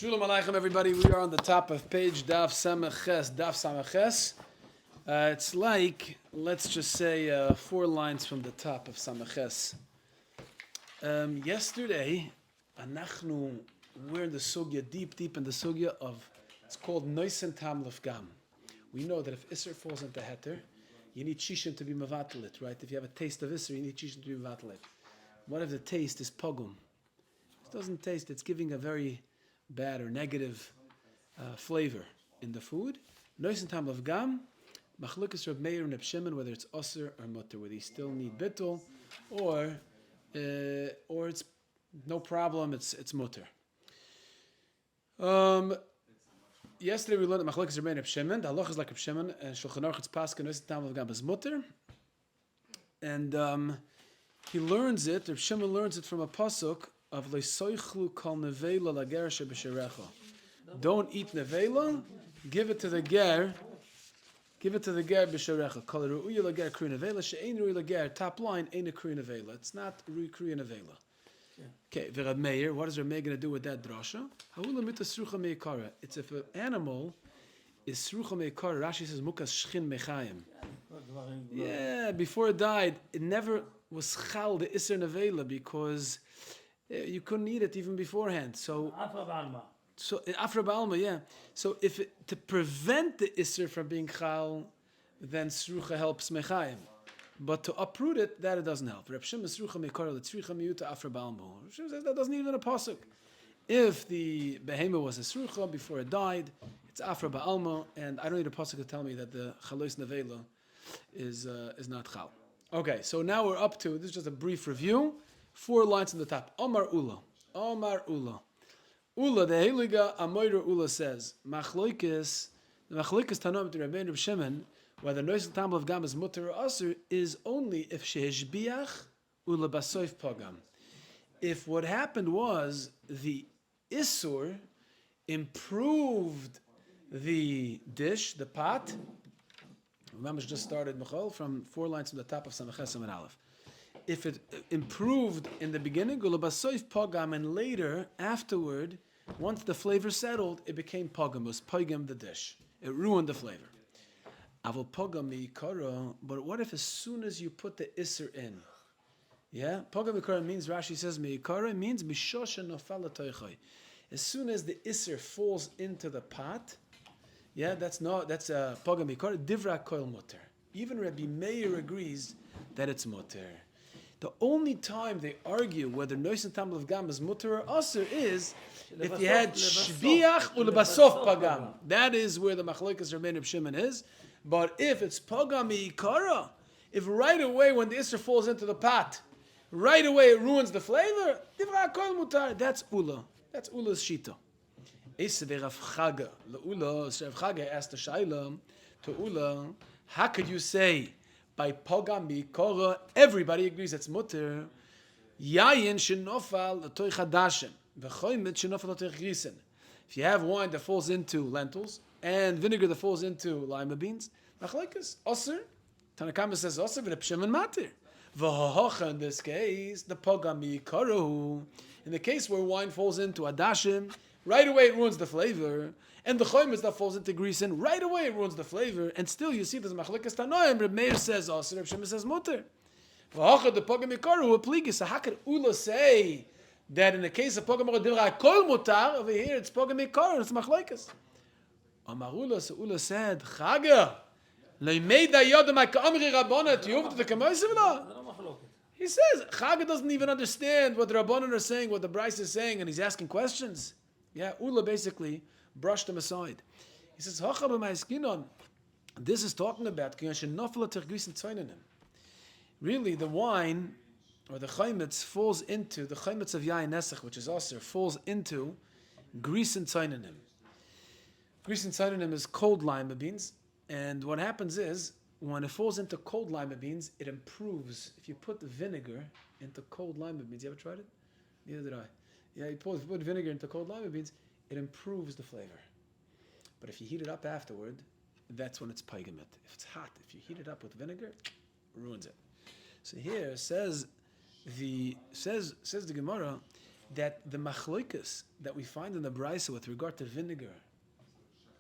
Shalom Aleichem, everybody. We are on the top of page Daf Samaches. It's like, let's just say, 4 lines from the top of Samaches. Yesterday, we're in the sugya, deep in the sugya of, it's called Noisen Tam Lefgam. We know that if Isser falls into Heter, you need Shishim to be Mavatalit, right? If you have a taste of Isser, you need Shishim to be Mavatalit. What if the taste is Pogum? It doesn't taste, it's giving a very bad or negative flavor in the food. Noisen Tam Lefgam, Machlukas Reb Meir and Reb Shimon, whether it's Osir or Mutter, whether you still need Bittul, or it's no problem, it's Mutter. Yesterday we learned that Machlukas Reb Meir and Reb Shimon, the halach is like Reb Shimon, and Shulchan Aruch it's Pascha, Noisen Tam Lefgam is Mutter. And he learns it, Reb Shimon learns it from a pasuk of Leisoichlu kol nevela lager shebesherecha. Don't eat nevela, give it to the ger b'sherecha. Kol ru'uya lager kru nevela, she'ein ru'uya lager, top line, ain't a kru nevela. It's not kru nevela. Okay, Reb Meir, what is Reb Meir going to do with that drasha? Ha'ula mita srucha meikara. It's if an animal is srucha meikara, Rashi says mukas shchin mechayim. Yeah, before it died, it never was chal the iser nevela because you couldn't eat it even beforehand. So Afra Ba'alma, yeah. So to prevent the Isser from being chal, then Srucha helps Mechayim. But to uproot it, that it doesn't help. Reb Shimon Srucha Mekara, Tzricha Miyuta Afra Ba'alma. Reb Shimon says that doesn't even a pasuk. If the behemoth was a Srucha before it died, it's Afra Ba'alma, and I don't need a pasuk to tell me that the Chalois Nevela is not chal. Okay, so now we're up to, this is just a brief review. 4 lines on the top. Omar Ula. Ula, the Heliga Amoira Ula says, the Machloikis Tanoim to Rabbi Reb Shimon, whether Noisen Tam Lefgam is Mutter or Asur, is only if Sheheshbiach Ula Basoif Pogam. If what happened was the Isur improved the dish, the pot, remember just started Michal from 4 lines from the top of Samaches and Aleph. If it improved in the beginning, gulabasoif pogam, and later, afterward, once the flavor settled, it became pogam. It was pogam the dish. It ruined the flavor. Avol pogam miikara. But what if as soon as you put the iser in, yeah, pogam miikara means, Rashi says miikara means mishosha nofala toichai. As soon as the iser falls into the pot, yeah, that's pogam miikara. Divra koil mutter. Even Rabbi Meir agrees that it's mutter. The only time they argue whether Noisen Tam Lefgam is mutter or aser is if you had shbiach ulebasof pagam. That is where the Machlokas Reb Meir and Reb Shimon is. But if it's pagam miikara, if right away when the iser falls into the pot, right away it ruins the flavor, divra kol mutar. That's ula. That's ula's shita. Esevei Rav Chaga leula. Rav Chaga asked the shayla to ula. How could you say? By pogam mikora, everybody agrees it's mutter. Yayin shenofal l'toich hadashin, v'choymet shenofal l'toich grisen. If you have wine that falls into lentils and vinegar that falls into lima beans, machlekes osir. Tanakama says osir v'Reb Shimon matir. V'hocha in this case the pogam mikora. In the case where wine falls into hadashim, right away it ruins the flavor. And the choymes that falls into grease, and right away it ruins the flavor. And still, you see, there's Machlokas Tanoim. Reb Meir says, "Also, Reb Shimon says mutter." V'hacha the pogam mikaru apligis. So how could Ula say that in the case of pogam mikaru kol mutar over here it's pogam mikaru? It's Machlokas. Amar Ula, so Ula said, "Chaga leimeda yodam ha'kamri rabbanon tiyuvt the kamoisivla." He says Chaga doesn't even understand what the rabbanon are saying, what the Bryce is saying, and he's asking questions. Yeah, Ula basically brushed him aside. He says, this is talking about really the wine or the chaymitz falls into the chaymitz of yayin nesach, which is aser, falls into grease and tzaynanim. Grease and tzaynanim is cold lima beans, and what happens is when it falls into cold lima beans, it improves. If you put the vinegar into cold lima beans, you ever tried it? Neither did I. Yeah, you put vinegar into cold lima beans, it improves the flavor. But if you heat it up afterward, that's when it's paigamit. If it's hot, if you heat it up with vinegar, it ruins it. So here says the Gemara, that the machloikas that we find in the Brisa with regard to vinegar,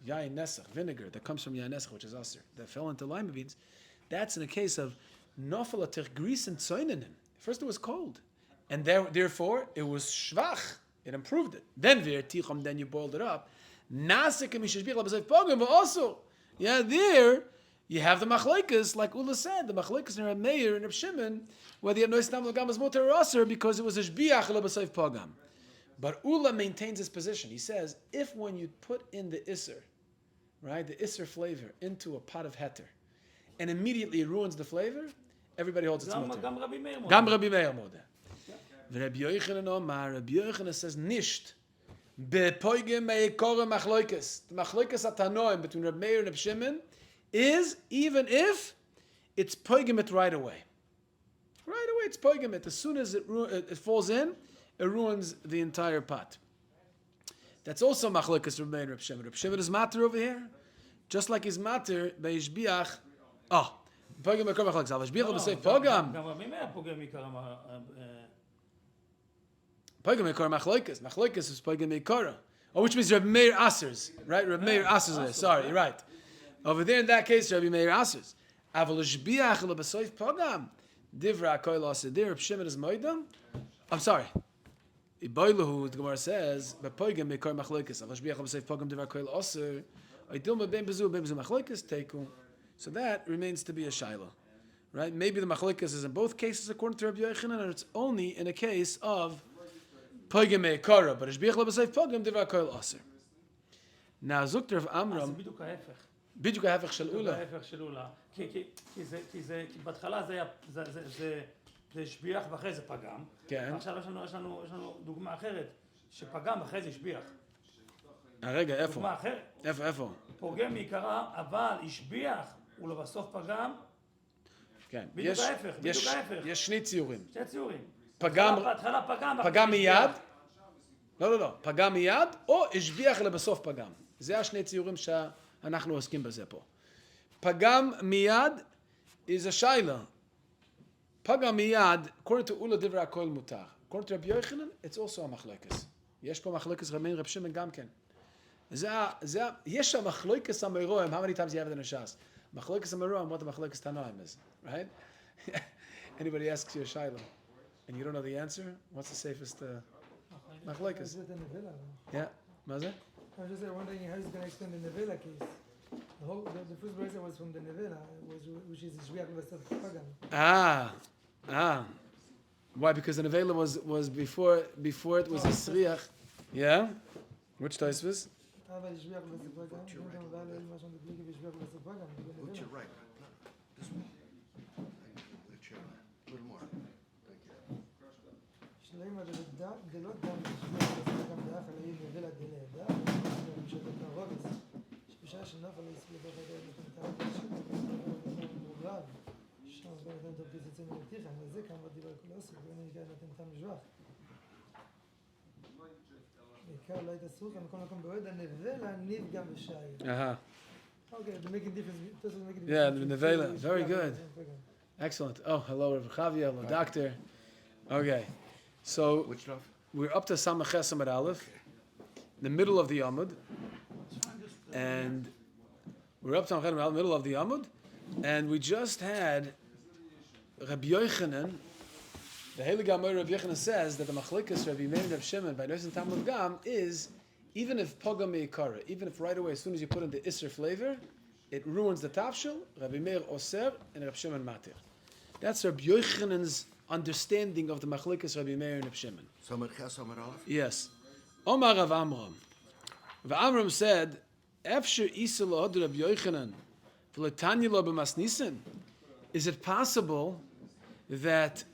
yain nesach, vinegar that comes from yain nesach, which is aser, that fell into lima beans, that's in a case of nofel atich gris and tzoininen. First it was cold, and therefore it was shvach. It improved it. Then then you boiled it up. Nasik mishashbich labasayf pogam, but also, there you have the machlokes, like Ula said, the machlokes in Reb Meir and Reb Shimon, whether you have nois tam lagam as mutar or aser, because it was a shbiach labasayf pogam. But Ula maintains his position. He says, if when you put in the isser, right, the isser flavor into a pot of heter, and immediately it ruins the flavor, everybody holds its mutar. Gam Rabbi Meir modeh. Rabbi Yochanan says, nisht. Bepoigim meikore machloikes. The machloikes atanoim between Reb Meir and Reb Shimon is even if it's poigim it right away. Right away, it's poigim it. As soon as it falls in, it ruins the entire pot. That's also machloikes Reb Meir and Reb Shimon. Reb Shimon is matter over here, just like he's matter by Ishbiach. Oh, poigim meikore machloikes. Al Ishbiach will say pogam. Pogam Meikor Machloikas. Machloikas is Pogam Meikora. Oh, which means Rabbi Meir Asers, right? Rabbi Meir Asers there. Sorry, you're right. Over there in that case, Rabbi Meir Asers. Aval Shbiach Lebesoif Pogam. Divra Koil Aser. There, Rabbi Shimon is Moidam. I'm sorry. Iboilahu, the Gemara says, Pogam Meikor Machloikas. Aval Shbiach Lebesoif Pogam Divra Koil Aser. Oidilma Ben Bezu Machloikas Teiku. So that remains to be a Shaila. Right? Maybe the Machloikas is in both cases according to Rabbi Yochanan, and it's only in a case of Pogam meikara, but Ishbiach labasayf pogam diva koil aser. Now Zukter of Amram. בדיוק ההפך של אולה. ההפך של אולה. כי בהתחלה זה השביח ואחרי זה פגם. כן. עכשיו יש לנו דוגמה אחרת, שפגם ואחרי זה השביח. רגע, איפה? דוגמה אחרת. איפה? פוגם מעיקרה, אבל השביח ולבסוף פגם. כן. בדיוק ההפך. יש שני ציורים. שני ציורים. בהתחלה פגם מיד. לא. פגם מיד, או השביח לבסוף פגם. זה השני ציורים שאנחנו עוסקים בזה פה. פגם מיד is a shaila. פגם מיד, according to Ula Divra Koil Mutar. According to Rabbi Yochanan, it's also a machlokes. יש פה machlokes Reb Meir Reb Shimon גם כן. יש שם machlokes Amoraim. How many times do you have it in a shas? Machlokes Amoraim, what the machlokes Tanaim is, right? Anybody asks you a shaila and you don't know the answer, what's the safest machlokes? Yeah, מה זה? I was just wondering how he's going to extend the Nevela case. The first brisa was from the Nevela, which is Shviach V'Sef Pagam. Why? Because the Nevela was before it was a Sriach. Yeah? Which Tosfos? What's your right? This one. The chair. A little more. Okay, they're making difference. Yeah, the Nevela. Very good. Excellent. Oh, hello, Rabbi Chavia. Hello, doctor. Okay. So, which stuff? We're up to Samach Chesed Aleph, the middle of the Amud. And we're up to Samach Chesed Aleph, middle of the Amud. And we just had Rabbi Yochanan. The Heilig Amor Rabbi Yochanan says that the Machlikas Rabbi Meir and Rabbi Shimon by Nois and Talmud Gam is even if Pogam Meikara, even if right away as soon as you put in the Isser flavor, it ruins the tafshil. Rabbi Meir Oser and Rabbi Shimon Matir. That's Rabbi Yochanan's understanding of the Machlikas Rabbi Meir and Rabbi Shimon. Yes. Omar Rav Amram. Rav Amram said, "Efsher Isa Lahod Rabbi Yochanan v'letanya lo b'masnisin." Is it possible that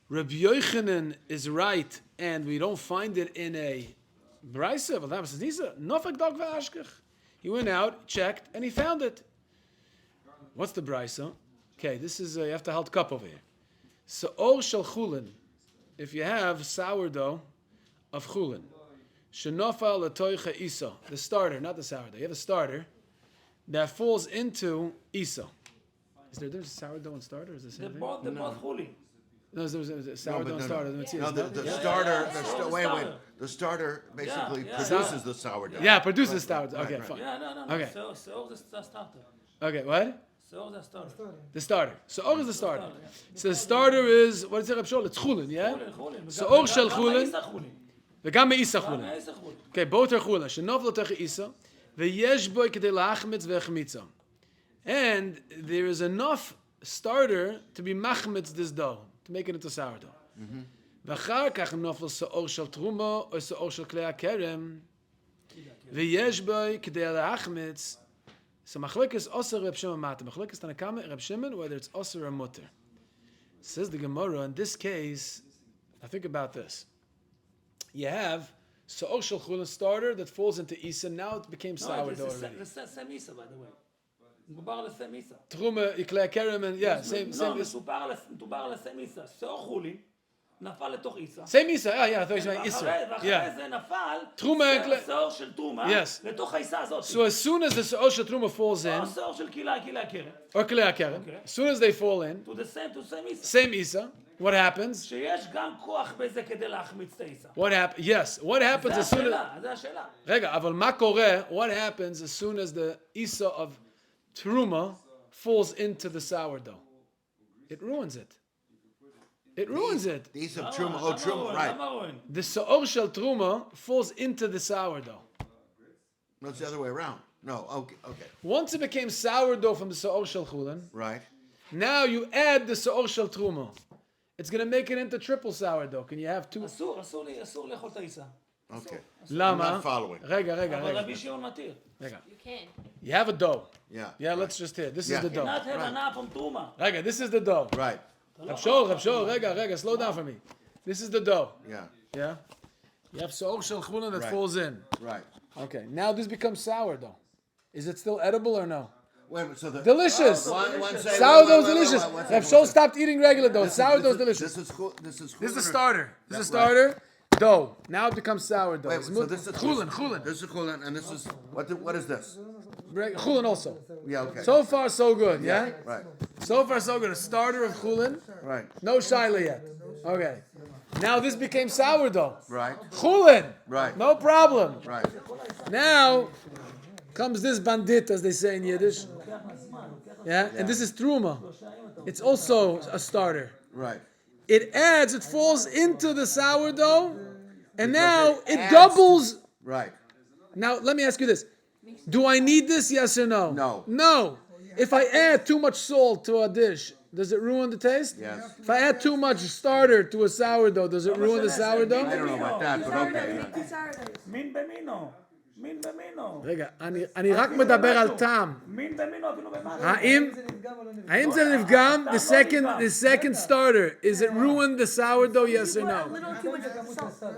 Rabbi Yochanan is right and we don't find it in a brisa? Nofek dog v'ashkech. He went out, checked, and he found it. What's the brisa? Okay, this is you have to hold cup over here. So or shel chulin, if you have sourdough of chulin, shenofal letoicha isa, the starter, not the sourdough. You have a starter that falls into isa. Is there a sourdough and starter? Is the same thing? They're both chulin. No, the sourdough no, no. starter. No, Matthias, the Yeah, starter. yeah, The yeah, sta- the wait, wait. starter. The starter basically Yeah, produces the sourdough. Yeah, produces sourdough. right, Okay, right. fine. Yeah, no. Okay. שיעור זה הסטארטר. Okay, what? שיעור זה הסטארטר. The starter. So or is the starter. yeah. So the starter is what is it? Reb Shol? It's chulin, yeah. חולין. שיעור של גם חולין. מאיסה חולין. וגם מאיסה גם chulin. מאיסה חולין. Okay, both are chulin. שנופל לתוך איסה, ויש בו כדי להחמיץ והחמיצה. And there is enough starter to be machmitz this dough, to make it into sourdough. ואחר כך נופל שעור של תרומה או שעור של כלי הכרם, ויש בו כדי להחמיץ. So machlekes osir Reb Shimon matter. Machlekes Tanakama Reb Shimon, whether it's osir or mutter. Says the Gemara, in this case, now think about this. You have Sa'or Shel Chulin starter that falls into Isa, now it became sourdough already. זה סם איסה, by the way. מדובר על סם איסה. Truma, Iklei Kerem, and yeah, same לא, Isa. מדובר על סם איסה. שיעור חולין נפל לתוך איסה. Same Isa, yeah, I thought you meant Isa. ואחרי Yeah. זה נפל תרומה, שיעור של תרומה Yes. לתוך האיסה הזאת. So as soon as the Sa'or Shel Truma falls in, או שיעור של קהילה הקרן. or Klei Kerem, Okay. as soon as they fall in, to same איסה. same Isa, what happens? שיש גם כוח בזה כדי להחמיץ את האיסה. What happens? Yes, what happens as soon as... זה השאלה. Rega, אבל מה קורה? What happens as soon as the Isa of Truma falls into the sourdough? It ruins it. It ruins it. The Isa of Truma. Oh, Truma. Right. למה רואים? The Sa'or Shel Truma falls into the sourdough. No, it's the other way around. No. Okay. Okay. Once it became sourdough from the Sa'or Shel Chulin, Right. now you add the Sa'or Shel Truma. It's going to make it into triple sourdough. Can you have two? אסור לאכול את האיסה. Okay. Lama. I'm not following. Rega. אבל רבי שמעון מתיר. Rega. You can. You have a dough. Yeah. Yeah, right. let's just hear. This Yeah. is the dough. not have an apple tuma. Rega, this is the dough. Right. Reb Shol, Rega, slow down for me. This is the dough. Yeah. Yeah? You have Sa'or Shel Chulin that Right. falls in. Right. Okay, now this becomes sourdough. Is it still edible or no? Wait a minute. So the Delicious! One second, Sourdough is wait, delicious. one Reb second. Shol stopped eating regular dough. Sourdough is delicious. This is This is the Chulin or- starter. This is the Right. starter. Dough. Now it becomes sourdough. Wait, It's so this is Chulin. This is Chulin, and this is what is this? Chulin also. Yeah. Okay. So far, so good, yeah? Right. So far, so good. A starter of Chulin. Right. No Shaila yet. Okay. Now this became sourdough. Right. Chulin. Right. No problem. Right. Now comes this bandit, as they say in Yiddish. Yeah, and this is truma. It's also a starter. Right. It falls into the sourdough, and now it adds- doubles. Right. Now let me ask you this: do I need this? Yes or no? No. No. If I add too much salt to a dish, does it ruin the taste? Yes. If I add too much starter to a sourdough, does it ruin the I sourdough? don't know about that, but okay. מין במינו. מין במינו. רגע, אני רק מדבר על טעם. מין במינו אפילו במטה. האם זה נפגם? The second starter, is it ruined the sourdough? Yes or A no? little too much salt.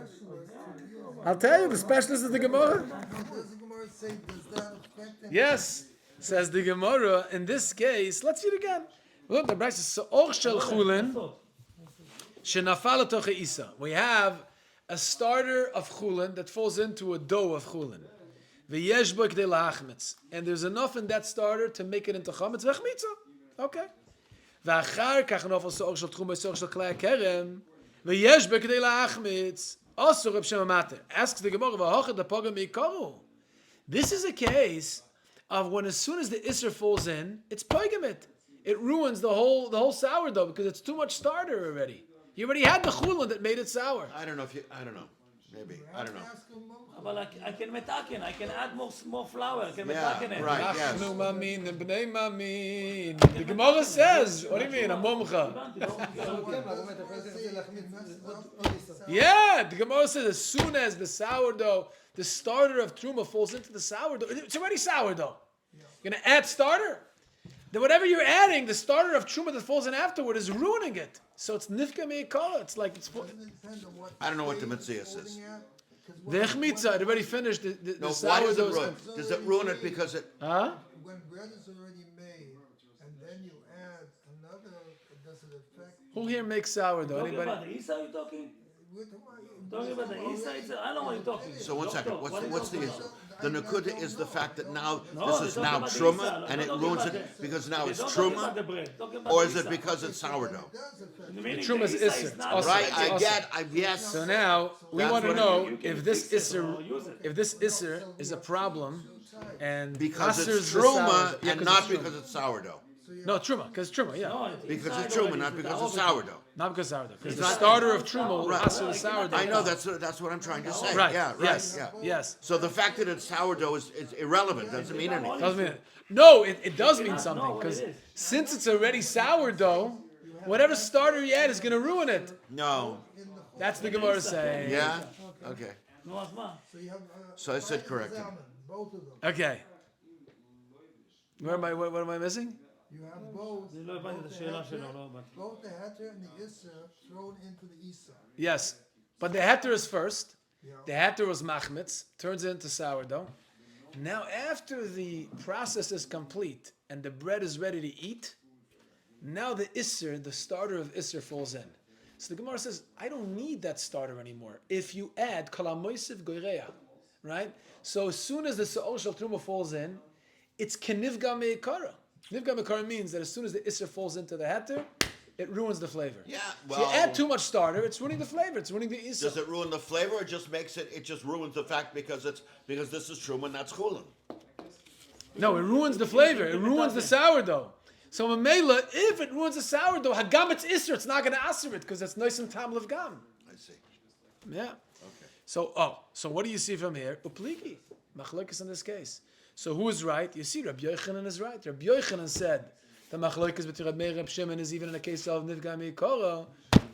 I'll tell you, the specialist of the Gemara. Does the Gemara say, does that affect it? Yes, says the Gemara. In this case, let's see it again. Look, the Brayso says, "Sa'or shel chulin shenafal letoch isa." We have a starter of chulin that falls into a dough of chulin. V'yesh bo k'dei lahachmitz, and there's enough in that starter to make it into chametz v'chmitza. Okay. V'achar kach nofal sa'or shel tchuma sa'or shel klei kerem v'yesh bo k'dei lahachmitz. Also, Reb Shimon Mater asks the Gemara, "V'hochad lepogam meikaru." This is a case of when as soon as the Isser falls in, it's poigamit. It ruins the whole sourdough because it's too much starter already. You already had the chulin that made it sour. I don't know. Maybe. I don't know. אבל I can מתקן, I can add more flour, I can Yeah, מתקן it. right. Yes. Achnu mamin and bnei mamin. The Gemara says, what do you mean? I'm momcha. Yeah, the Gemara says as soon as the sourdough, the starter of truma falls into the sourdough, it's already sourdough. You're gonna add starter. Then whatever you're adding, the starter of truma that falls in afterward is ruining it. So it's nifka meikala. It's like it's. I don't know what the Metzias is. The echmitza, it already finished. The No, why does it sourdough. ruin? Does it ruin it because it? Huh? When bread is already made, and then you add another, does it affect? Who here makes sourdough? Talking Anybody? about the Isa, you talking? Talking about the inside, I don't know what you're talking. So one second, Doctor, what what's are the you issue? talking The nakuda is the fact that now No, this is they're now talking about the truma Isa, and they're it not ruins talking it about because now They're it's not talking truma, about the bread, talking about or the is it Isa. because it's sourdough? Meaning Truma the is Isa Isser, is it's not- also- Right, it's I also- get, yes. So now we That's want to what I know mean. You can if this fix it or isser, use it. if this isser is a problem, and Because Asser's it's the truma sourdough. Yeah, and 'cause not it's truma. because it's sourdough. No, truma, because truma, yeah. No, Because inside it's truma, already not is because the it's opposite. sourdough. Not because sourdough. Because It's the not- starter of it's truma will not- asser the Right. sourdough. I know, that's what I'm trying to say. Right. Yeah, right, Yes. yeah. Yes. So the fact that it's sourdough is irrelevant, doesn't mean anything. Doesn't mean it. No, it does mean cannot know something what because it is. since it's already sourdough, whatever starter you add is going to ruin it. No, That's the Gemara saying. yeah, okay. נו, אז מה? So you have. So I said correctly. Both of them. Okay. Where am I? What am I missing? You have both. אני לא הבנתי את השאלה שלו, לא הבנתי. Both the heter and the isser thrown into the isa. Yes, but the heter is first. Yeah. The heter was machmitz, turns it into sourdough. Now, after the process is complete and the bread is ready to eat, now the isser, the starter of isser, falls in. So the Gemara says, I don't need that starter anymore. If you add kalamoisiv goireya, right? So as soon as the sa'ol shel truma falls in, it's kenivga meikara. Nivga meikara means that as soon as the isser falls into the heter, it ruins the flavor. Yeah, If you well, add too much starter, it's ruining the flavor. It's ruining the isser. does it ruin the flavor or just makes it, it just ruins the fact because this is truma and that's chulin? No, it ruins the flavor. It ruins the sourdough. So Mamela, if it ruins the sourdough, hagam it's isser, it's not going to aser it because it's nice and tam of gam. I see. Yeah. Okay. So what do you see from here? Upliki, machlokes in this case. So who is right? You see, Rabbi Yochanan is right. Rabbi Yochanan said the machlokes between Rabbi Meir and Rabbi Shimon is even in a case of nivga meikara.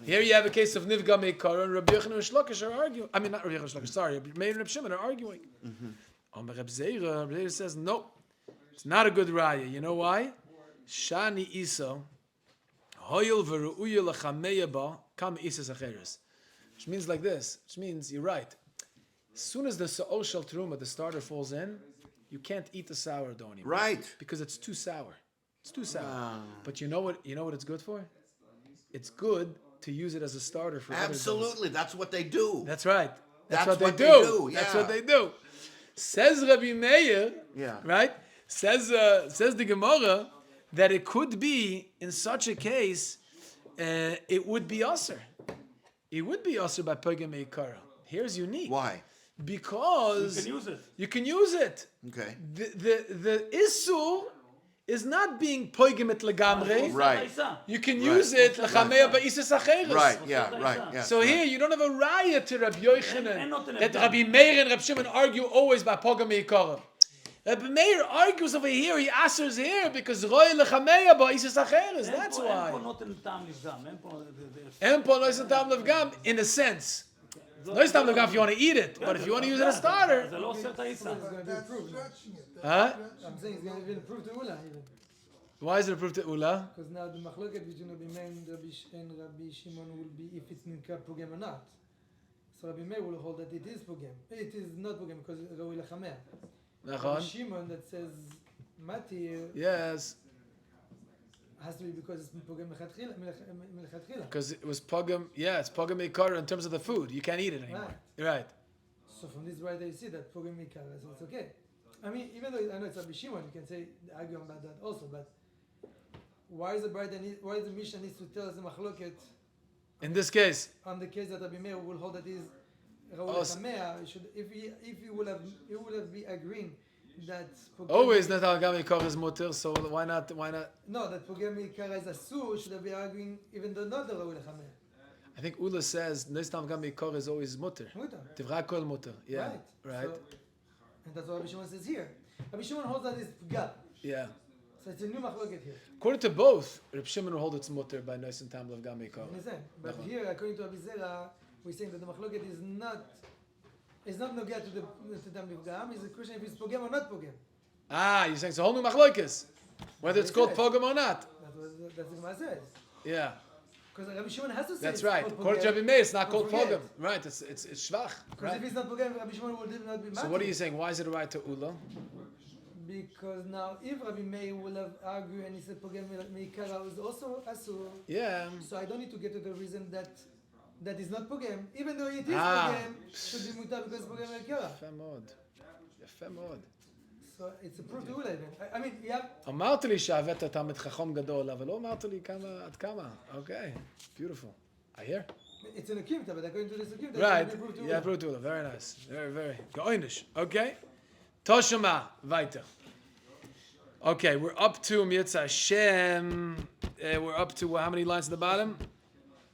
Here you have a case of nivga meikara, and Rabbi Yochanan and Shlokish are arguing. I mean, not Rabbi Yochanan and Shlokish. Sorry, Rabbi Meir and Rabbi Shimon are arguing. Rabbi Zera says no, it's not a good raya. You know why? Shani Isa, Hoyel v'ru'uya l'chameya ba, kam Isa sacheres. Which means like this, which means you're right. As soon as the sa'ol shel teruma, the starter falls in, you can't eat the sourdough anymore. Right. Because it's too sour. It's too sour. But you know what it's good for? It's good to use it as a starter for other Absolutely, that's what they do. That's right. That's That's what what they they do. do, That's yeah. what they do. Says Rabbi Meir, Yeah. right? Says the Gemara that it could be in such a case, it would be usher. It would be usher by Pogam Meikara. Here's unique. Why? Because You can use it. you can use it. Okay. The issue is not being Pogam et legamre. Right. You can Right. use it lechameya ba'isas acheres. Right, yeah, right, yeah. So here you don't have a raya to Rabbi Yochanan אין נותן that הבדל. Rabbi Meir and Rabbi Shimon argue always by Pogam Meikara. Rabbi Meir argues over here, he answers here because Roy lechameya ba'isas acheres. That's אין פה why. נותן טעם לפגם, אין פה... And po nois tam levgam in a sense. Nois tam levgam if you want to eat it, but if you want to use it as a starter, זה לא עושה את העיסה. It's going to be That's approved. stretching it. huh? I'm saying it's going to be approved to Ula even. Why is it approved to Ula? Because now the machloket between Rabbi Meir and Rabbi Shimon will be if it's Ninka Pugem or not. So Rabbi Meir will hold that it is Pugem. It is not Pugem because it's Roi Lechameh. Rabbi Nachon? Shimon that says Mati Yes, has to be because it's Pugem Melechatchila. because it was pogam. Yeah, it's pogam meikara in terms of the food. You can't eat it anymore. Right. So from this right there you see that Pugem Mikara, so it's okay. I mean, even though I know it's Rabbi Shimon, you can say argue about that also, but why is the Mishnah needs to tell us the machloket In this case, on the case that Rabbi Meir will hold that is Raul Oh, Chamea, if he would have be agreeing that always natal gam meikara is mutter. So why not? no, that Pogem Mikara is asur, should have been arguing even though not the Raul Chamea. I think Ula says nois tam gam meikara is always mutter. Mutter. Tivra kol mutter. Yeah. Right. So, and that's what Rabbi Shimon says here. Rabbi Shimon holds that is Pga. Yeah. So it's a new machloket here. According to both, Reb Shimon will hold its mutter by nois and tam lev gam meikara. Understand? But Nachon. here, according to Rabbi Zera, we're saying that the machloket is not nogea to the Dam Nivgam. It's a question if it's Pogem or not Pogem. Ah, you're saying it's a whole new machlokes, whether it's called Yes. pogam or not. That's what the Gemara says. Yeah. Because Rabbi Shimon has to say That's it's right. called According to Pogem. Rabbi Meir, it's not Don't called forget. pogam. Right. It's shvach. Because Right. if it's not Pogem, Rabbi Shimon will not be So mad. what are you saying? Why is it a right to Ula? Because now, if Rabbi Meir will have argued and he said Pogem Meikara was also Asur, Yeah. so I don't need to get to the reason that that is not pogem, even though it is pogem, should be mutar because pogem lekera. יפה מאוד. So it's a proof to Ula even. I mean, yeah. אמרת לי שהבאת תלמיד חכם גדול, אבל לא אמרת לי עד כמה. אוקיי, beautiful. I hear. It's an akimta, but according to this akimta, Right, it's proof to yeah, proof to Ula. Very nice. Very. Geoinish. Okay. Toshama, weiter. Okay, we're up to Mitzvah Hashem. We're up to how many lines at the bottom?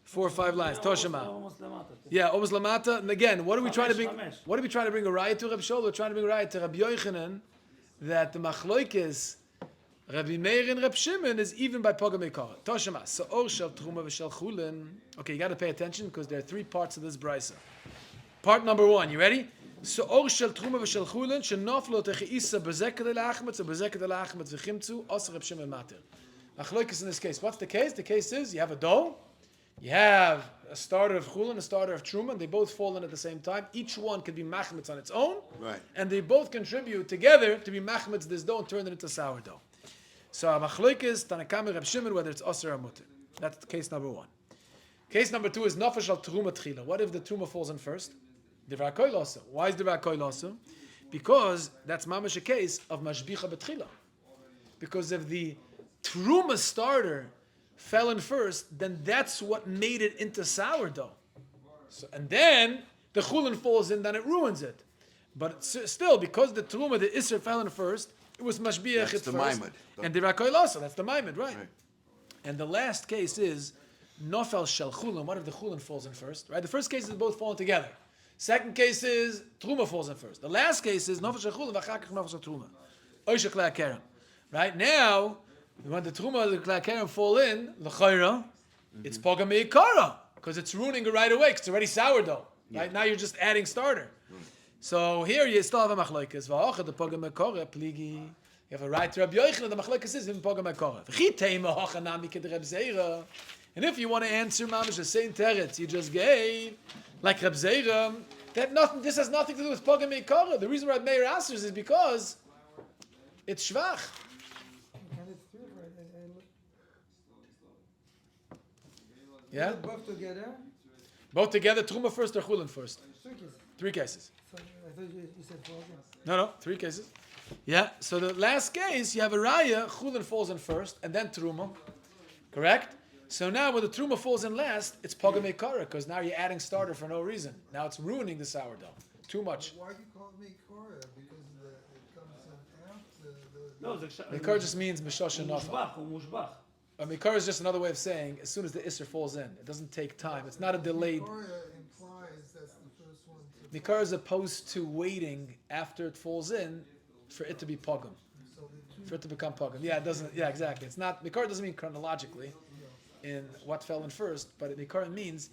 4 or 5 lines. Toshama. Yeah, almost lamata. And again, what are we trying to bring? What are we trying to bring a riot to Reb Shol? We're trying to bring a riot to Rabbi Yochanan that the machloikis Rabbi Meir and Reb Shimon is even by Pogam Ekara. Toshama. So or shel truma v'shel chulin. Okay, you got to pay attention because there are 3 parts of this brisa. Part number 1. You ready? So or shel truma v'shel chulin shenoflo techiisa bezeket el achmetz bezeket el achmetz v'chimtzu os Reb Shimon mater. Machloikis in this case. What's the case? The case is you have a dough. You have a starter of chulin, a starter of truma, and they both fall in at the same time. Each one can be machmetz on its own, Right. and they both contribute together to be machmetz this dough and turn it into sourdough. So machloikis tanakam Reb Shimon whether it's aser or mutter. That's case number 1. Case number 2 is nafesh al truma tchila. What if the truma falls in first? Divrei koil also. Why is divrei koil also? Because that's mamash a case of mashbicha betchila. Because if the truma starter fell in first, then that's what made it into sourdough. So, and then the chulin falls in, then it ruins it. But still, because the truma, the isser fell in first, it was mashbiach That's at the first. maimed. And the rakoil also, that's the maimed, right? Right. And the last case is nofel shel chulin. What if the chulin falls in first? Right. The first case is both falling together. Second case is truma falls in first. The last case is nofel shel chulin v'achakach nofel shel truma. Oishak le'akerem. Right now, when the truma and the le'akerem fall in, l'chayra, it's pogam me'ikara because it's ruining it right away because it's already sourdough. Right now you're just adding starter. So here you still have a machlokes. V'achad the pogam me'ikara pligi. You have a right to Rabbi Yochanan. The machlokes is in pogam me'ikara. V'chitei hachanami ked Reb Zera. And if you want to answer mamish the same teretz you just gave, like Reb Zera, this has nothing to do with pogam me'ikara. The reason why Meir answers is because it's shvach. Yeah? Both together. Both together, truma first or chulin first? 3 cases. 3 cases. So I thought you said 4 again. No, 3 cases. Yeah, so the last case, you have a raya, chulin falls in first, and then truma. Correct? So now when the truma falls in last, it's pogam me'ikara, because now you're adding starter for no reason. Now it's ruining the sourdough. Too much. Why do you call it Meikora? Because it comes in after the... לא, זה... Me'ikara just means mishosh and הוא nafa. מושבח, הוא מושבח. Me'ikara is just another way of saying, as soon as the isser falls in, it doesn't take time. It's not a delayed. Meikora implies that's the first one to... Me'ikara is opposed to waiting after it falls in for it to be pogam. So the two... For it to become pogam. Yeah, it doesn't. Yeah, exactly. It's not. Me'ikara doesn't mean chronologically in what fell in first, but me'ikara means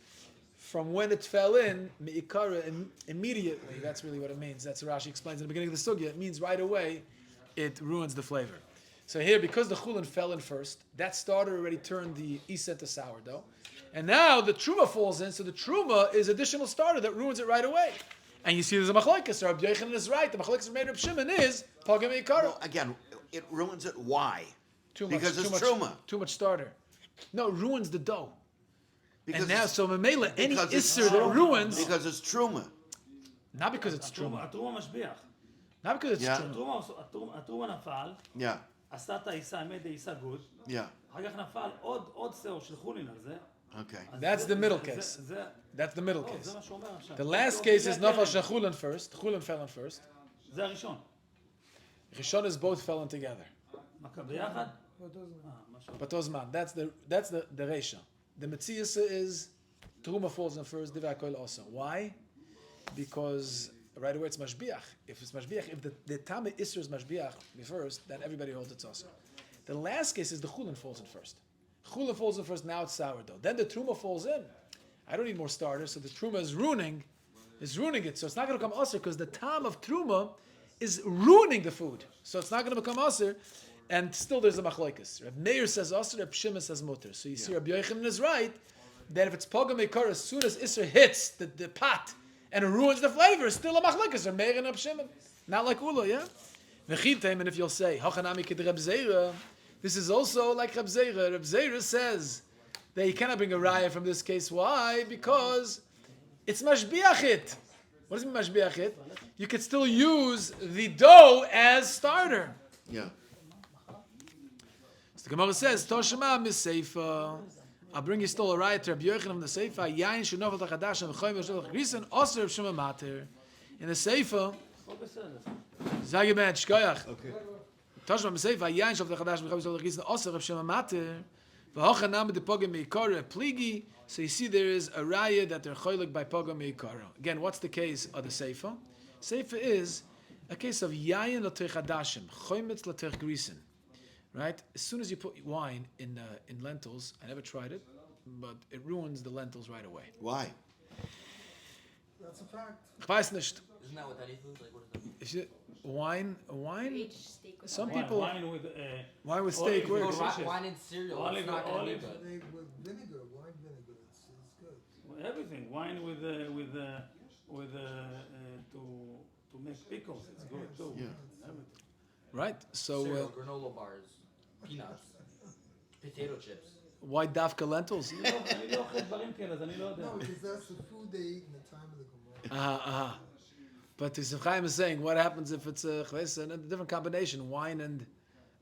from when it fell in, me'ikara immediately. That's really what it means. That's what Rashi explains in the beginning of the sugya. It means right away, it ruins the flavor. So here, because the chulin fell in first, that starter already turned the isa to sourdough, and now the truma falls in. So the truma is additional starter that ruins it right away. And you see, there's a machlokes. Rabbi Yochanan is right. The machlokes made Reb Shimon is pogam me'ikara. Well, again, it ruins it. Why? Too much, Because it's too much, truma. Too much starter. No, it ruins the dough. Because And now, it's- so Mamela, any because it's isser that truma. ruins, Because it's truma. not because it's truma, התרומה משביח. not because it's Yeah. truma. התרומה נפל, Yeah. עשתה את העיסה, made the עיסה good, Yeah. אחר כך נפל עוד שיעור של חולין על זה. Okay. אז That's זה- the middle זה- case. זה- That's the middle לא, case. זה מה שהוא אומר עכשיו. The last case is nafal shechulin first. Chulin fell in first. זה הראשון. Rishon is both fell in together. מכה ביחד? משהו. But Ozman, that's the reisha. The Metzias is Truma falls in first, Divrei Koil also. Why? Because right away it's Mashbiach. If it's Mashbiach, if the Tame Isser is Mashbiach first, then everybody holds it's also. The last case is the Chulin falls in first. Chulin falls in first, now it's sourdough. Then the Truma falls in. I don't need more starters, so the Truma is ruining it. So it's not going to become Aser because the Tam of Truma is ruining the food. So it's not going to become Aser. And still there's a machlokes. Reb Meir says Aser, Reb Shimon says Mutter. So you see Rabbi Yochanan is right, that if it's Pogam Meikar, as soon as Isser hits the pot and it ruins the flavor, it's still a machlokes. Reb Meir and Reb Shimon. Not like Ula, yeah? V'chitem, and if you'll say, Hachanami kid Reb Zera, this is also like Reb Zera. Reb Zera says that you cannot bring a raya from this case. Why? Because it's mashbiachit. What does it mean mashbiachit? You could still use the dough as starter. Yeah. So the Gemara says, Toshima miseifa. I'll bring you still a raya to Rabbi Yochanan from the Seifa. Yain shenovel tachadash and v'choyim v'sholach grisen osir Reb Shimon mater. In the Seifa, Zagi ben Shkoyach. Okay. Toshima miseifa. Yain shenovel tachadash and v'choyim v'sholach grisen osir Reb Shimon mater. V'hocha nam de pogam meikara pligi. So you see there is a raya that they're choylek by pogam meikara. Again, what's the case of the Seifa? Seifa is a case of yayin l'tech hadashim, choymetz l'tech grisen. Right? As soon as you put wine in lentils, I never tried it, but it ruins the lentils right away. Why? That's a fact. Ich weiß nicht. Isn't that what that is? Like, what is that? Is it wine? Aged steak with Some olive. people wine with steak. olive Where? oil. Wine and cereal. Olive- It's not gonna olive- be good. They, with vinegar, wine vinegar, it's good. everything. Wine to make pickles. It's good too. Yeah. Everything. Right. So Cereal, granola bars, peanuts, potato chips. why dafka lentils? אני לא אוכל דברים כאלה, אז אני לא יודע. No, because that's the food they eat in the time of the Gemara. But the Chaim is saying, what happens if it's a different combination, wine and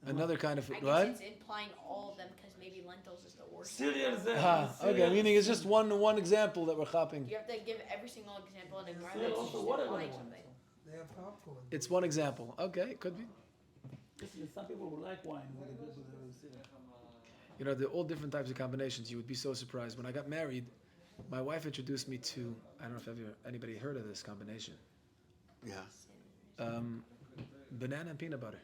another kind of I food, guess right? it's implying all of them because maybe lentils is the worst. Cereal זה... Okay, cereal- meaning it's just one example that we're chopping. You have to give every single example in a Gemara Cereal that's also just water implying one. something. They have popcorn. It's one example. Okay, could be. Listen, some people will like wine with the cereal. You know, they're all different types of combinations. You would be so surprised. When I got married, my wife introduced me to, I don't know if anybody heard of this combination. Yeah. Banana and peanut butter.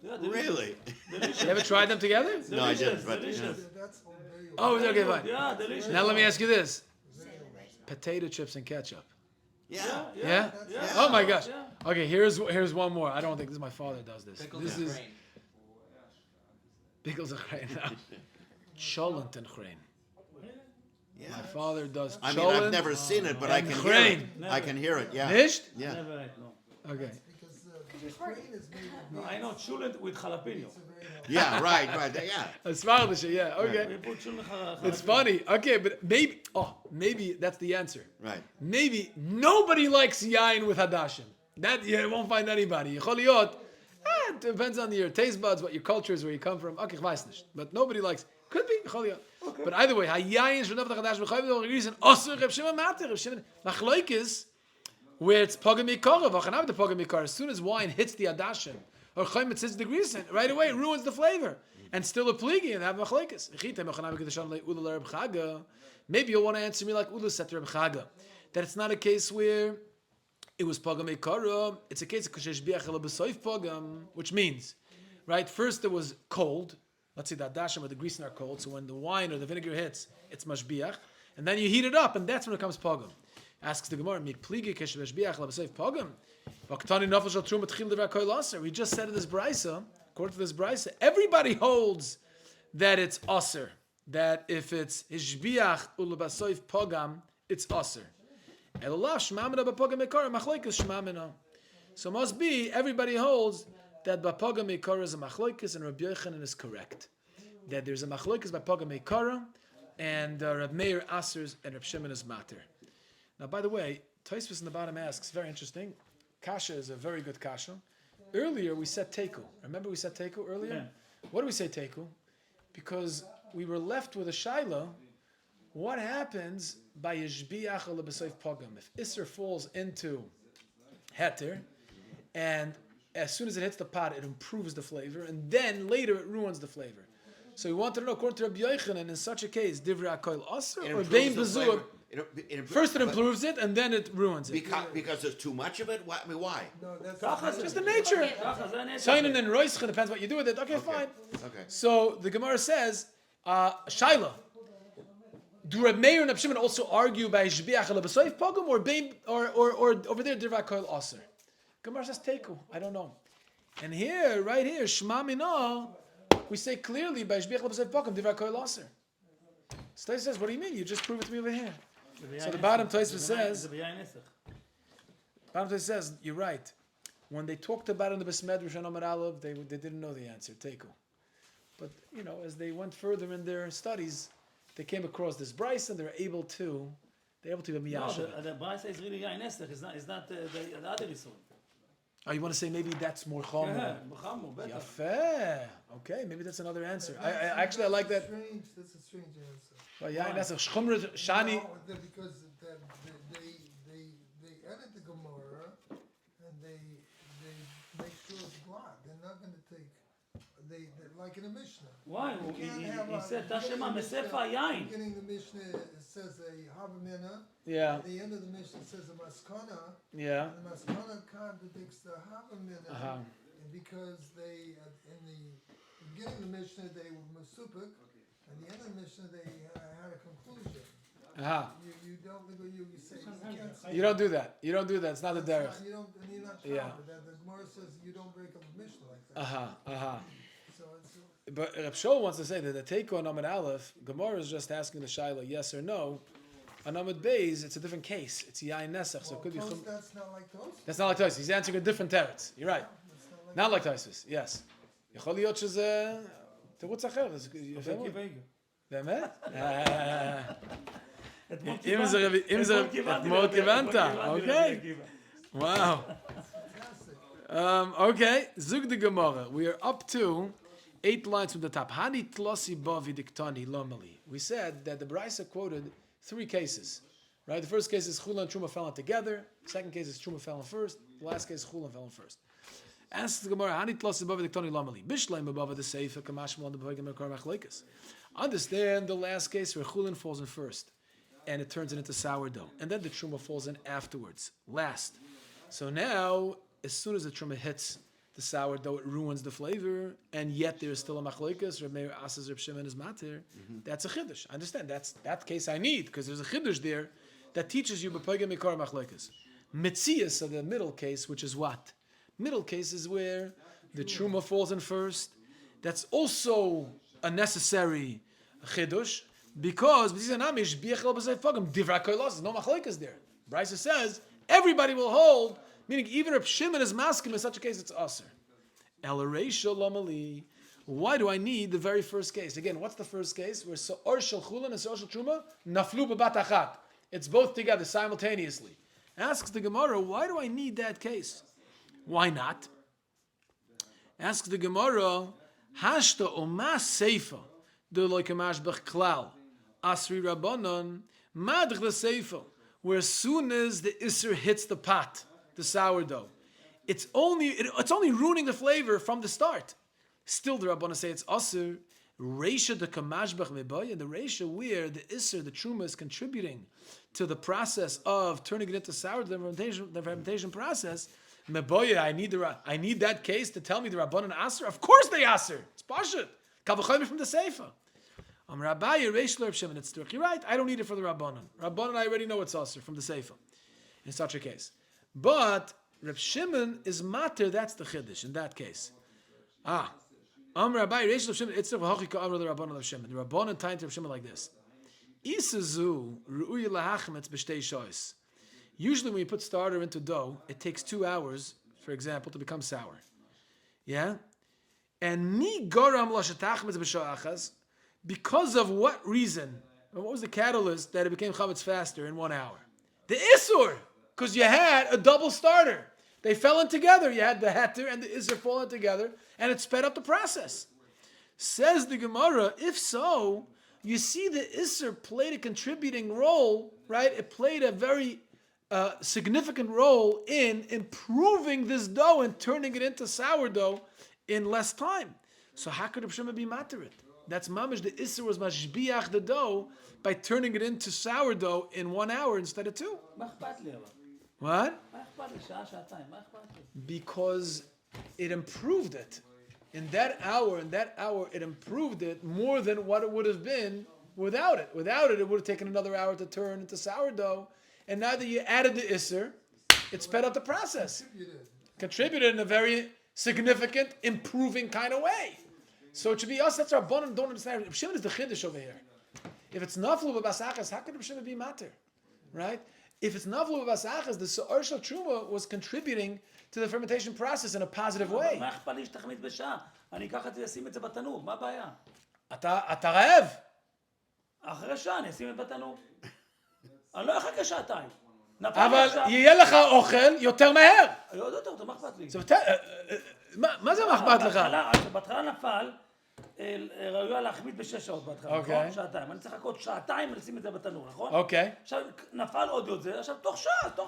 Yeah, Really? You ever tried them together? No, I didn't. But delicious. That's all very Oh, okay, fine. Yeah, delicious. Now let me ask you this. Potato chips and ketchup. yeah. Yeah? Yeah. Oh my gosh. Yeah. Okay, here's one more. I don't think this. My father does this. Pickles This and is grain. pickles and grain. Cholent and grain. Yeah. My father does. I mean, I've cholent never seen it, but I and can hear it. grain. I can hear it. Yeah. Nicht? Yeah. Never ate, no. Okay. because the grain is made of No, I know chulent with jalapeno. Yeah. Right. Yeah. That's Spanish. Yeah. Okay. We put chulent jalapeno. It's funny. Okay, but maybe that's the answer. Right. Maybe nobody likes yain with hadashim. That you won't find anybody. Choliot. It depends on your taste buds, what your culture is, where you come from. Okay, ich weiß nicht. But nobody likes. Could be. Choliot. Okay. But either way, hayayin shenovel tachadash v'choyim v'chol reason osur Reb Shimon mater. Reb Shimon machloikis, where it's pogam mikara v'chanav the pogam mikara. As soon as wine hits the hadashim or choyim hits the greasin, right away it ruins the flavor. And still a pligi and have machloikis. Maybe you'll want to answer me like Ula said to Reb Chaga, that it's not a case where it was pogam mikara. It's a case of kasheshbiach el b'soif pogam, which means, right? First there was cold. Let's say the hadashim or the greasin are cold, so when the wine or the vinegar hits, it's mashbiach, and then you heat it up, and that's when it comes pogam. Asks the Gemara, "Mi pligi keshmashbiach labasayv pogam." V'ktani nafal shel truma tchil devar kol aser. We just said in this brisa, according to this brisa, everybody holds that it's aser. That if it's hishbiach ulabasayv pogam, it's aser. Elulav shmamina b'pogam mekara machloikas shmamina. So must be everybody holds that b'pogam mekara is a machloikas, and Rabbi Yochanan is correct. That there's a machloikas by pogam mekara, and Rab Meir asers and Rab Shimon is mater. Now, by the way, Tosfos in the bottom asks, very interesting. Kasha is a very good kasha. Earlier we said teku. Remember we said teku earlier? Yeah. What do we say teku? Because we were left with a shaila. What happens by yishbiach or lebesayf pogam? If Isser falls into heter, and as soon as it hits the pot, it improves the flavor, and then later it ruins the flavor. So we wanted to know, according to Rabbi Yochanan, in such a case, divrei akoil aser It or improves bein the bezur. flavor. First it but improves it, and then it ruins it. because there's too much of it. Why? I mean, why? No, that's Kach is Just the nature. ככה זה הנצח. Seinen and roischen depends what you do with it. Okay, fine. Okay. So the Gemara says, Shaila, do Reb Meir and Reb Shimon also argue by Shbiach el B'soif Pogum or over there Dirva Koil Aser? Gemara says Teku. I don't know. And here, right here, Shema Mina, we say clearly by Shbiach el B'soif Pogum Dirva Koil Aser. So Tosfos says, what do you mean? You just prove it to me over here. So the bottom Tosfos says, זה ביין נסך. bottom Tosfos says, you're right. When they talked about it in the Besmedrash and Amar Aleph, they didn't know the answer, Teku. But, as they went further in their studies, they came across this Bryce and they're able to be No, miyashav. the Bryce is really yain esech. It's not the other issue. Oh, you want to say maybe that's more chomer? Yeah, b'chamu, better. Yafeh. Okay, maybe that's another answer. I like that. That's a strange answer. Well, yeah, that's a shchumra shani. No, because they edit the Gemara and they make sure it's blocked. They're not going to take they like in the Mishnah. Why? You can't have He a- said the beginning Tashema of the Mesefa Mishnah- Yain. Beginning of the Mishnah it says a Havamina. Yeah, At the end of the Mishnah it says a Maskana. yeah. And the Maskana contradicts the Havamina. Uh-huh. And because they in the beginning of the Mishnah they were Masupik, and the end of the Mishnah they had a conclusion. Uh-huh. You don't you say you can't say You don't do that. You don't do that. It's not the that's derech. not- you don't and you're not Yeah. counted. The Gemara says you don't break up a Mishnah like that. Uh-huh. So it's But Reb Shol wants to say that the take on Amid Aleph, Gemara is just asking the Shaila yes or no. On Amid Beis, it's a different case. It's Yain Nesach, so it could be. Toast, that's not like toast. That's not like Tosfos. He's answering a different teretz. You're right. That's Not like Tosfos. Yes. יכול להיות שזה תירוץ אחר. זה יפה מאוד. באמת? אם זה אתמול כיוונת. אוקיי. וואו. Okay, Zug the Gemara. We are up to 8 lines from the top. Hani tlosi bavi diktani lomali. We said that the Brisa quoted 3 cases, right? The first case is Chula and Truma fell in together. Second case is Truma fell in first. The last case is Chula fell in first. Asks the Gemara, Hani tlosi bavi diktani lomali. Bishleim above the Seifa kamashmal the bavigim ekar machlekes. Understand the last case where Chulin falls in first, and it turns it into sourdough, and then the Truma falls in afterwards, last. So now, as soon as the truma hits the sourdough, it ruins the flavor, and yet there is still a machlokes. Reb Meir asks Reb Shimon is matir. That's a chiddush. I understand. That's that case I need because there's a chiddush there that teaches you b'pegem mikar machlokes. Mitzias of the middle case, which is what? Middle case is where the truma falls in first. That's also a necessary chiddush because no machlokes there. Brisa says everybody will hold. Meaning, even if Shimon is maskim, in such a case, it's aser. El reisha lomali. Why do I need the very first case? Again, what's the first case? Where Or Shel Chulin and Or Shel Truma naflu b'bat achat. It's both together simultaneously. Asks the Gemara, why do I need that case? Why not? Asks the Gemara, hashta omas seifa de loikamash b'chlal asri rabbanon madch the seifa. Where as soon as the iser hits the pot, the sourdough, it's only ruining the flavor from the start. Still, the Rabbanan say it's aser reisha de kamashbach meboya, and the reisha where the iser, the truma, is contributing to the process of turning it into sourdough, the fermentation process. Meboya, I need that case to tell me the Rabbanan aser. Of course they aser. It's pashut. Kavachayim from the seifa. Rabbi reish Reb Shimon. It's true. You're right. I don't need it for the Rabbanan. Rabbanan, I already know it's aser from the seifa. In such a case. But Reb Shimon is mater, that's the chiddush in that case. Rabbi Reish Reb Shimon, it's the hachika amar the Rabbanan Reb Shimon. The Rabbanan tied to Reb Shimon like this. Isazu ru'uy lahachmetz b'shtei shoyes. Usually when you put starter into dough, it takes 2 hours, for example, to become sour. Yeah? And mi goram lashetachmetz b'shoachas, because of what reason? What was the catalyst that it became chametz faster in 1 hour? The isur! Because you had a double starter. They fell in together. You had the heter and the isser falling together, and it sped up the process. Says the Gemara, if so, you see the isser played a contributing role, right? It played a very significant role in improving this dough and turning it into sourdough in less time. So how could Reb Shimon be matir it? That's mamish, the isser was mashbiach the dough by turning it into sourdough in 1 hour instead of 2. What? Because it improved it. In that hour, it improved it more than what it would have been without it. Without it, it would have taken another hour to turn into sourdough. And now that you added the isser, it sped up the process. Contributed in a very significant, improving kind of way. So it should be us, that's our Rabbanan, don't understand. Reb Shimon is the chiddush over here. If it's naflu b'basachas, how could Reb Shimon be matir? Right? If it's naflu b'basachas, the Se'or Shel Truma was contributing to the fermentation process in a positive way. אתה רעב? אחרי שעה אני אשים את בתנור. אני לא אחכה שעתיים. נפל לי אבל עכשיו. יהיה לך אוכל יותר מהר. עוד יותר, מה אכפת לי? זאת אומרת, מה זה מה אכפת לך? בהתחלה נפל, ראויה להחמיד ב6 שעות בהתחלה, אוקיי. נכון? שעתיים. אני צריך לחכות שעתיים ולשים את זה בתנור, נכון? אוקיי. עכשיו נפל עוד יותר, עכשיו תוך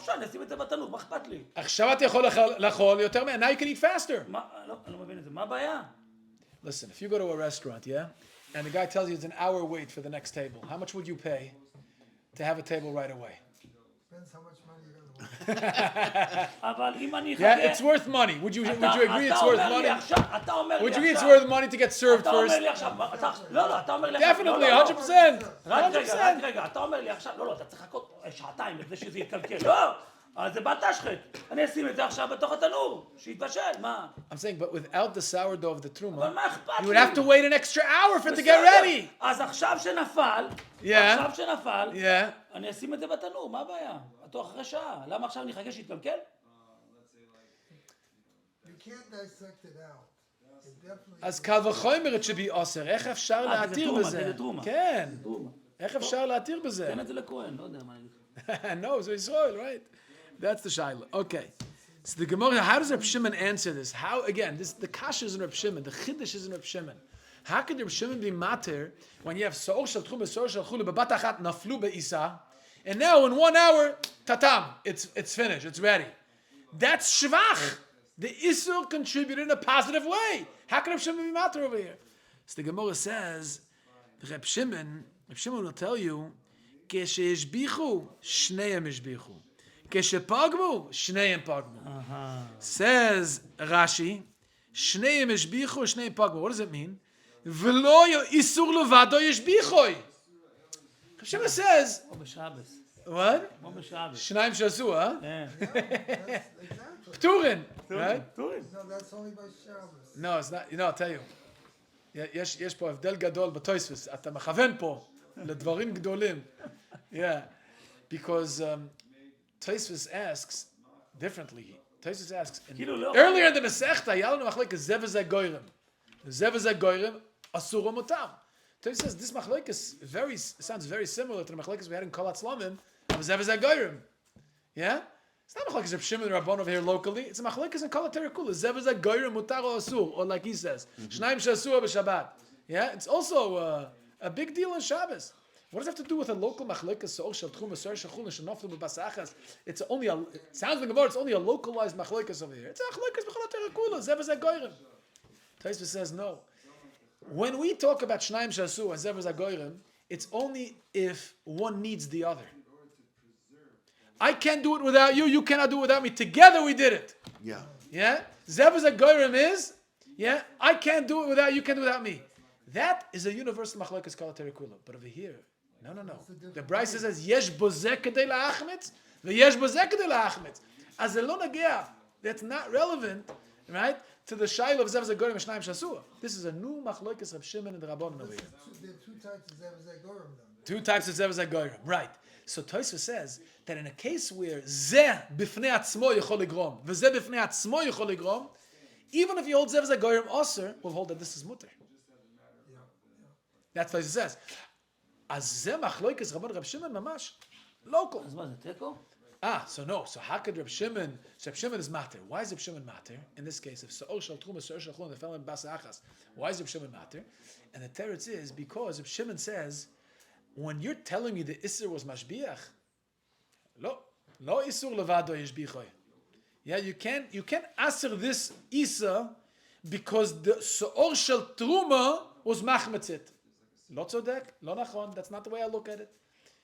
שעה אני אשים את זה בתנור, מה אכפת לי? עכשיו אתה יכול לאכול יותר מהר. Now you can eat faster. מה, אני לא מבין את זה, מה הבעיה? Listen, if you go to a restaurant, yeah, and the guy tells you it's an hour wait for the next table, how much would you pay to have a table right away? Depends how much money you're gonna want. אבל אם אני Yeah, it's worth money. Would you agree it's worth money? אתה אומר לי Would you agree it's עכשיו, worth money to get served אתה אומר first? לי עכשיו, לא, אתה אומר לי עכשיו, Definitely, 100%. רק 100%. רגע, אתה אומר לי עכשיו, לא, אתה צריך לחכות שעתיים לפני שזה יתקלקל, לא, אז זה בתשחט, אני אשים את זה עכשיו בתוך התנור, שיתבשל, מה? I'm saying, but without the sourdough of the אבל truma, מה אכפת you לי? would have to wait an extra hour for it to get בסדר. ready. אז עכשיו שנפל, Yeah. אני אשים את זה בתנור, מה הבעיה? תוך אחרי שעה, למה עכשיו אני אחכה שיתקלקל? You can't dissect it out. It definitely. אז קל וחומר it should be אוסר. איך אפשר להתיר תרומה, בזה? זה תרומה. כן. תרומה. איך אפשר להתיר בזה? תן את זה לכהן, לא יודע מה אני אגיד. No, it's Israel, right? That's the shaila. Okay. So the Gemara, how does Reb Shimon answer this? How, again, the kasha is in Reb Shimon, the chiddush is in Reb Shimon. How could Reb Shimon be mater when you have so'or shel tchum, so'or shel chulu, bebat achat naflu be'isa, and now in 1 hour, tatam, it's finished, it's ready. That's shvach. The Isur contributed in a positive way. How can Reb Shimon be mater over here? So the Gemara says, Reb Shimon will tell you, כשהשביחו, שניהם השביחו. כשפגמו, שניהם פגמו. Says Rashi, שניהם השביחו, שניהם פגמו. What does it mean? ולא איסור לבדו ישביחוי. Shimon says, כמו בשבס. what? כמו בשבס. שניים שעשו, כן. Exactly. פטורין, right? No, that's only by Shabbos. No, it's not, I'll tell you. יש פה הבדל גדול בתוספות. אתה מכוון פה לדברים גדולים. Yeah, because Tosfos asks differently. Tosfos asks earlier in the Masechta, היה לנו מחלוקת זה וזה גוירם. זה וזה גוירם אסור ומותר. Tosfos says this מחלוקת sounds very similar to the מחלוקת we had in Kol Hatzlamim of זה וזה גוירם. Yeah, it's not מחלוקת Reb Shimon and Rabban over here locally. It's a מחלוקת in Kol HaTerakula. זה וזה גוירם מותר או אסור, or like he says, שניים שאסור בשבת. Yeah, it's also a big deal on Shabbos. What does it have to do with a local machlekes? It's only a. It sounds like it's only a localized machlekes over here. It's a machlekes b'chol terakula. Zev zeh goyrim. Tosfos says no. When we talk about shnaim shasu and zev zeh goyrim, it's only if one needs the other. I can't do it without you. You cannot do it without me. Together we did it. Yeah. Yeah. Zev zeh goyrim is. Yeah. I can't do it without you. Can't do it without me. That is a universal machlekes kol terakula. But over here. No. The Brisa says, yesh bozeh kedei la'achmetz, ve'yesh bozeh kedei la'achmetz. As a lo nagea, that's not relevant, right, to the shaila of zev zagorim and shnayim shasua. This is a new machlokes Reb Shimon and the Rabbanon over here. There are two types of Zev Zagorim then. Two types of zev zagorim, right. So Tosfos says that in a case where zeh b'fnei atzmo yechol ligrom, ve'zeh b'fnei atzmo yechol ligrom, even if you hold zev zagorim osir, we'll hold that this is mutter. That's what Tosfos says. אז זה מחלוקת רבון רב שמעון ממש local. אז מה זה תיקו? So how could Reb Shimon, Reb Shimon is mater. Why is Reb Shimon mater? In this case, if Sa'or Shal Truma, Sa'or Shal Chulun, they fell in Basa Achas. Why is Reb Shimon mater? And the teretz is because Reb Shimon says, when you're telling me the Isser was mashbiach, lo Isur levado yishbichoy. Yeah, you can't answer this Isser because the Sa'or Shal Truma was machmetzit. Lo tzodek, lo nachon. That's not the way I look at it.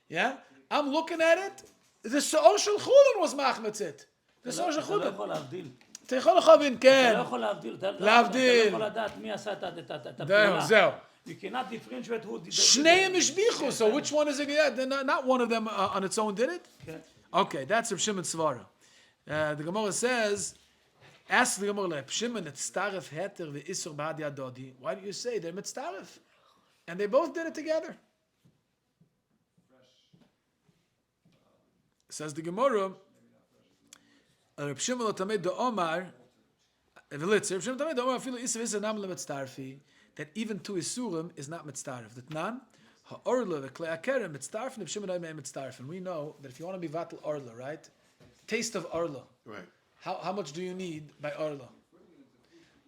Yeah, I'm looking at it. The Sa'or Shel Chulun was machmetzit. The Sa'or Shel Chulun. אתה לא יכול להבדיל. אתה יכול להבין, כן. אתה לא יכול להבדיל. להבדיל. אתה לא יכול לדעת מי עשה את הפעולה. זהו. You cannot differentiate who did it. שניהם השביחו. So which one is it? Yeah, not one of them on its own did it? Okay, that's Reb Shimon Svara. The Gemara says, ask the Gemara, Reb Shimon, it's staref heter ve'isur b'ad yadodi. Why do you say they're mitztaref? And they both did it together. Says the Gemara, Reb Shimon l'tamei do'omar, Reb Shimon l'tamei do'omar afilu isav isa nam le'mitztarfi, that even two isurim is not mitztaref. That nan, Ha'orla, the klei akerem, mitzdarfen, the b'shimon oimei mitzdarfen. We know that if you want to be vatal orla, right? Taste of orla. Right. How much do you need by orla?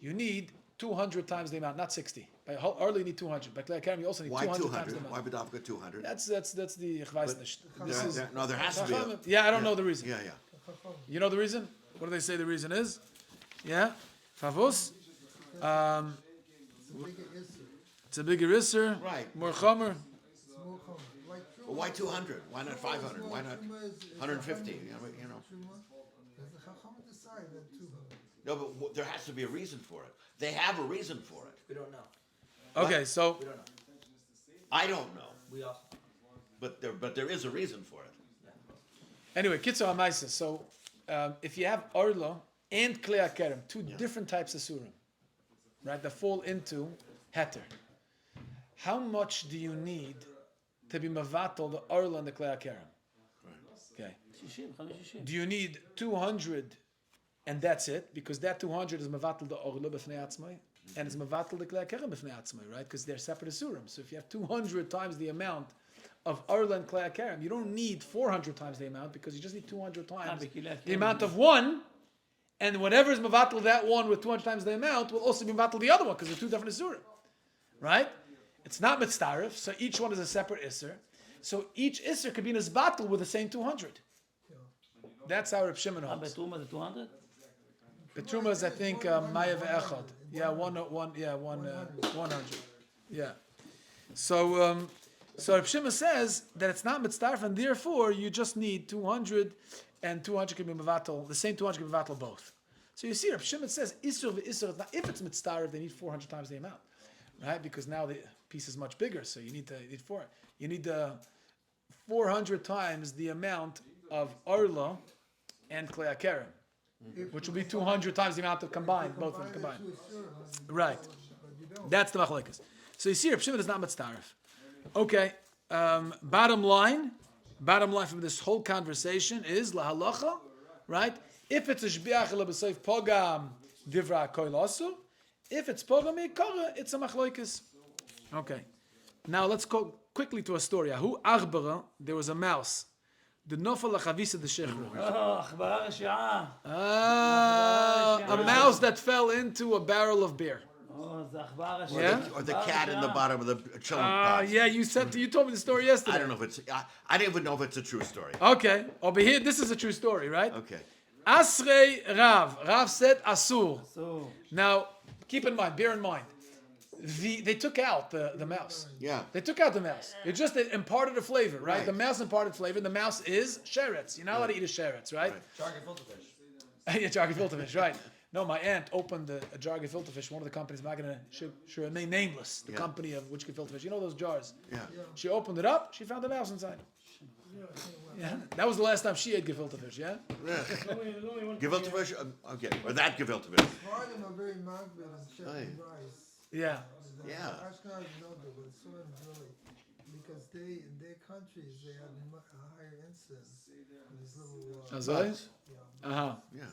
You need 200 times the amount, not 60. By orla you need 200. By klei akerem you also need Why 200 times 200? the amount. Why B'davka 200? That's the ich weiß nicht. No, there has to be. Yeah, I don't know the reason. Yeah. You know the reason? What do they say the reason is? Yeah? Favos? It's a bigger isser. Right. More chomer. It's more common. Like Well, why 200? Why not 500? Why not 150? You know. Does the Chacham decide that 200? No, but there has to be a reason for it. They have a reason for it. We don't know. Okay, so We don't know. I don't know, We also. but there is a reason for it. anyway, Kitzur HaMaisa. So if you have Orla and Klei HaKerem, two different types of surim, right, that fall into Heter. How much do you need to be Mavatal, the Orla and the Klei HaKerem? Okay. 60, Do you need 200 and that's it? Because that 200 is Mavatal the Orla b'fnei atzmai, and it's Mavatal the Klei HaKerem b'fnei atzmai, right? Because they're separate surim. So if you have 200 times the amount of Orla and Klei HaKerem, you don't need 400 times the amount because you just need 200 times the amount of one, and whatever is Mavatal that one with 200 times the amount will also be Mavatal the other one because they're two different surim, right? It's not mitzdarif, so each one is a separate isser. So each isser could be in his battle with the same 200. That's how Reb Shimon holds. Betruma the 200? Betruma is, I think, Maya ve'echad. Yeah, 100. Yeah. So Reb Shimon says that it's not mitzdarif, and therefore you just need 200, and 200 can be mevatel. The same 200 can be mevatel both. So you see, Reb Shimon says isur ve'isur. Now, if it's mitzdarif, they need 400 times the amount, right? Because now the piece is much bigger, so you need 400 times the amount of Orla and Klei HaKerem, which will be 200 times the amount of combined, both of them combined. Right. That's the machlokes. So you see, Reb Shimon is not mitzdarif. Okay. Bottom line from this whole conversation is lahalacha, right? If it's a shbiach lebesayf pogam divra koilasu, if it's pogam ikara, it's a machlokes. Okay. Now let's go quickly to a story. Ahu achbara, there was a mouse. The nofal lachavisa the shechru. Oh, achbara reshi'a. A mouse that fell into a barrel of beer. Oh, זה achbara reshi'a. Yeah? Or the cat in the bottom of the chilling pot. Yeah, you told me the story yesterday. I don't know if it's. I don't even know if it's a true story. Okay. Over here, this is a true story, right? Okay. Asrei Rav. Rav said asur. So, Now, bear in mind, they took out the mouse. Yeah. They took out the mouse. It just imparted a flavor, right? Right. The mouse imparted flavor. The mouse is sheretz. You're not allowed to eat a sheretz, right? Jargon filter fish. Yeah, jargon filter fish, right. No, my aunt opened a jargon filter fish, one of the companies, I'm not going to remain nameless, the company of which can filter fish. You know those jars? Yeah. She opened it up, she found a mouse inside. Yeah, that was the last time she ate gefilte fish, yeah? Gefilte fish? Okay. Or that gefilte fish. Sfardim are very magbid and chef and rice. Yeah. Yeah. Ashkenaz know that, but so really, because in their countries they have a higher incidence of these little. Azoi? Uh-huh. Yeah.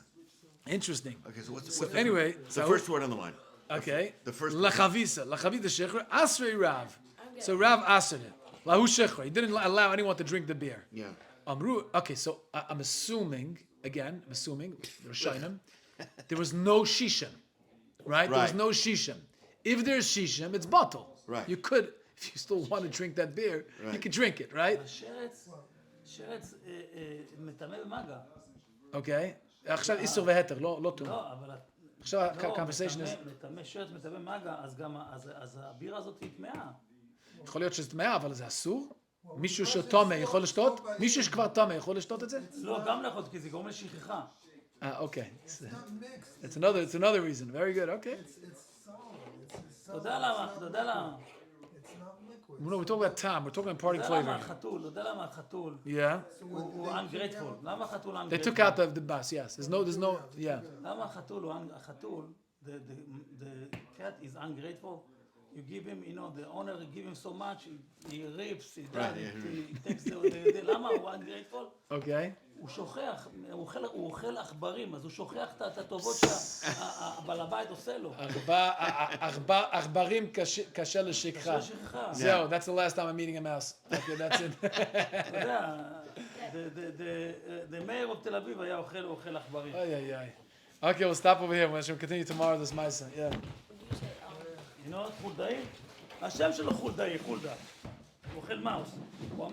Interesting. Okay, so what's So anyway, the first word on the line? okay. The first Lachavisa shechra, asrei Rav. So Rav asred it. Lahu shechra. He didn't allow anyone to drink the beer. Yeah. Amru. Okay, so I'm assuming, Rishonim, there was no shishim, right? There was Right. no shishim. If there's shishim, it's bottle. Right. You could, if you still want to drink that beer, you Right. could drink it, right? שרץ מטמא במגע. Okay. עכשיו איסור והתר, לא טומאה. לא, אבל... עכשיו ה-conversation is... מטמא שרץ, מטמא במגע, אז הבירה הזאת היא טמאה. יכול להיות שזה טמאה, אבל זה אסור? מישהו שטומא יכול לשתות? מישהו שכבר טומא יכול לשתות את זה? לא, גם לאכול, כי זה גורם לשכחה. Okay. It's not mixed. It's another reason. Very good. Okay. It's solid. It's אתה יודע למה, אתה יודע למה. It's not liquid. No, we're talking about time. We're talking about imparting אתה יודע flavor. למה החתול, אתה יודע למה החתול Yeah. הוא ungrateful. למה החתול They ungrateful? took out the bus. Yes. There's no. Yeah. למה החתול הוא the cat is ungrateful. You give him, the owner give him so much, he rips, he does, Right, yeah. he takes the, למה הוא ungrateful? Okay. הוא שוכח, הוא אוכל עכברים, אז הוא שוכח את הטובות שהבעל הבית עושה לו. עכברים קשה לשכחה. זהו, that's the last time I'm eating a mouse. Okay, that's it. אתה יודע, the mayor of תל אביב היה אוכל עכברים. Okay, we'll stop over here. We'll continue tomorrow this Maisa. Yeah. חולדאי? השם שלו חולדאי, חולדה. הוא אוכל מאוס.